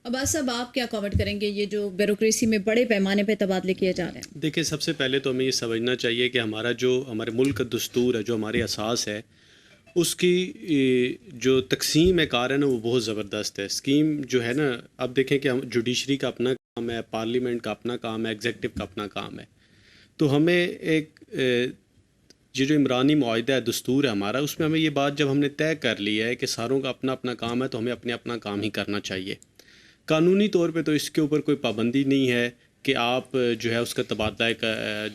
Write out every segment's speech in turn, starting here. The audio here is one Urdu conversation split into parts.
عباس صاحب، آپ کیا کامنٹ کریں گے یہ جو بیوروکریسی میں بڑے پیمانے پہ تبادلے کیے جا رہے ہیں؟ دیکھیں، سب سے پہلے تو ہمیں یہ سمجھنا چاہیے کہ ہمارے ملک کا دستور ہے، جو ہماری اساس ہے، اس کی جو تقسیم کار ہے نا، وہ بہت زبردست ہے. اسکیم جو ہے نا، اب دیکھیں کہ جوڈیشری کا اپنا کام ہے، پارلیمنٹ کا اپنا کام ہے، ایگزیکٹو کا اپنا کام ہے. تو ہمیں ایک یہ جو عمرانی معاہدہ ہے، دستور ہے ہمارا، اس میں ہمیں یہ بات جب ہم نے طے کر لی ہے کہ ساروں کا اپنا اپنا کام ہے، تو ہمیں اپنا کام ہی کرنا چاہیے. قانونی طور پہ تو اس کے اوپر کوئی پابندی نہیں ہے کہ آپ جو ہے اس کا تبادلہ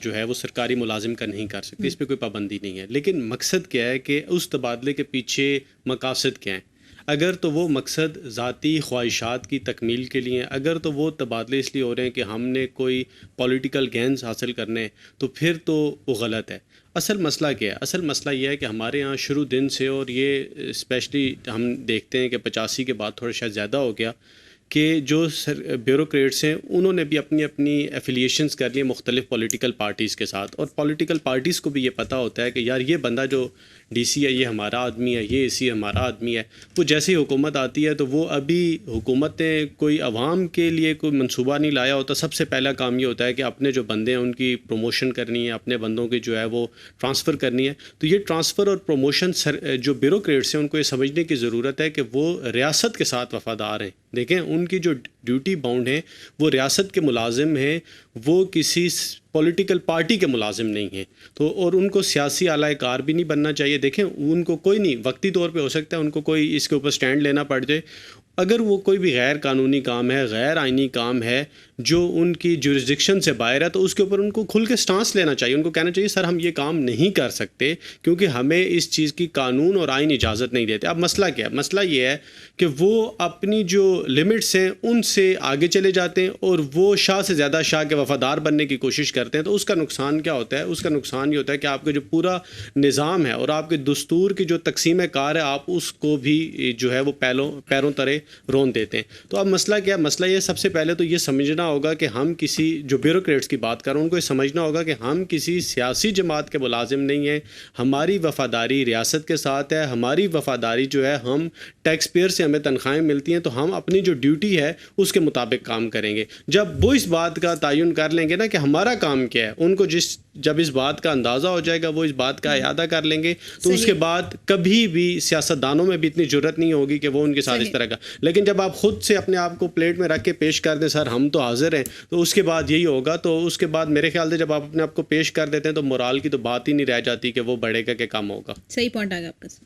جو ہے وہ سرکاری ملازم کا نہیں کر سکتے، اس پہ کوئی پابندی نہیں ہے. لیکن مقصد کیا ہے کہ اس تبادلے کے پیچھے مقاصد کیا ہیں؟ اگر تو وہ مقصد ذاتی خواہشات کی تکمیل کے لیے ہیں، اگر تو وہ تبادلے اس لیے ہو رہے ہیں کہ ہم نے کوئی پولیٹیکل گینز حاصل کرنے ہیں، تو پھر تو وہ غلط ہے. اصل مسئلہ کیا ہے؟ اصل مسئلہ یہ ہے کہ ہمارے ہاں شروع دن سے، اور یہ اسپیشلی ہم دیکھتے ہیں کہ 85 کے بعد تھوڑا شاید زیادہ ہو گیا، کہ جو بیوروکریٹس ہیں انہوں نے بھی اپنی ایفیلیشنز کر لی مختلف پولیٹیکل پارٹیز کے ساتھ. اور پولیٹیکل پارٹیز کو بھی یہ پتہ ہوتا ہے کہ یار یہ بندہ جو ڈی سی ہے یہ ہمارا آدمی ہے، یہ اے سی ہمارا آدمی ہے. وہ جیسے ہی حکومت آتی ہے تو وہ ابھی حکومت نے کوئی عوام کے لیے کوئی منصوبہ نہیں لایا ہوتا. سب سے پہلا کام یہ ہوتا ہے کہ اپنے جو بندے ہیں ان کی پروموشن کرنی ہے، اپنے بندوں کی جو ہے وہ ٹرانسفر کرنی ہے. تو یہ ٹرانسفر اور پروموشن جو بیوروکریٹس ہیں ان کو یہ سمجھنے کی ضرورت ہے کہ وہ ریاست کے ساتھ وفادار ہیں. دیکھیں، ان کی جو ڈیوٹی باؤنڈ ہیں وہ ریاست کے ملازم ہیں، وہ کسی پولیٹیکل پارٹی کے ملازم نہیں ہیں. تو اور ان کو سیاسی اعلی کار بھی نہیں بننا چاہیے. دیکھیں، ان کو کوئی نہیں، وقتی طور پہ ہو سکتا ہے ان کو کوئی اس کے اوپر سٹینڈ لینا پڑ جائے. اگر وہ کوئی بھی غیر قانونی کام ہے، غیر آئینی کام ہے جو ان کی جورسڈکشن سے باہر ہے، تو اس کے اوپر ان کو کھل کے سٹانس لینا چاہیے. ان کو کہنا چاہیے سر ہم یہ کام نہیں کر سکتے کیونکہ ہمیں اس چیز کی قانون اور آئین اجازت نہیں دیتے. اب مسئلہ کیا ہے؟ مسئلہ یہ ہے کہ وہ اپنی جو لمٹس ہیں ان سے آگے چلے جاتے ہیں اور وہ شاہ سے زیادہ شاہ کے وفادار بننے کی کوشش کرتے ہیں. تو اس کا نقصان کیا ہوتا ہے؟ اس کا نقصان یہ ہوتا ہے کہ آپ کا جو پورا نظام ہے اور آپ کے دستور کی جو تقسیم کار ہے، آپ اس کو بھی جو ہے وہ پیروں تلے رون دیتے ہیں. تو اب مسئلہ کیا ہے؟ مسئلہ یہ سب سے پہلے تو یہ سمجھنا ہوگا کہ ہم کسی جو بیوروکریٹس کی بات کر رہا ہوں ان کو یہ سمجھنا ہوگا کہ ہم کسی سیاسی جماعت کے ملازم نہیں ہیں. ہماری وفاداری ریاست کے ساتھ ہے. ہماری وفاداری جو ہے، ہم ٹیکس پیئر سے ہمیں تنخواہیں ملتی ہیں، تو ہم اپنی جو ڈیوٹی ہے اس کے مطابق کام کریں گے. جب وہ اس بات کا تعین کر لیں گے نا کہ ہمارا کام کیا ہے، ان کو جب اس بات کا اندازہ ہو جائے گا، وہ اس بات کا اعادہ کر لیں گے. تو اس کے بعد کبھی بھی سیاستدانوں میں بھی اتنی جرت نہیں ہوگی کہ وہ ان کے ساتھ اس طرح کا. لیکن جب آپ خود سے اپنے آپ کو پلیٹ میں رکھ کے پیش کر دیں سر ہم تو حاضر ہیں، تو اس کے بعد یہی ہوگا. تو اس کے بعد میرے خیال سے جب آپ اپنے آپ کو پیش کر دیتے ہیں تو مورال کی تو بات ہی نہیں رہ جاتی کہ وہ بڑھے گا کہ کم ہوگا. صحیح پوائنٹ آ گیا آپ کا.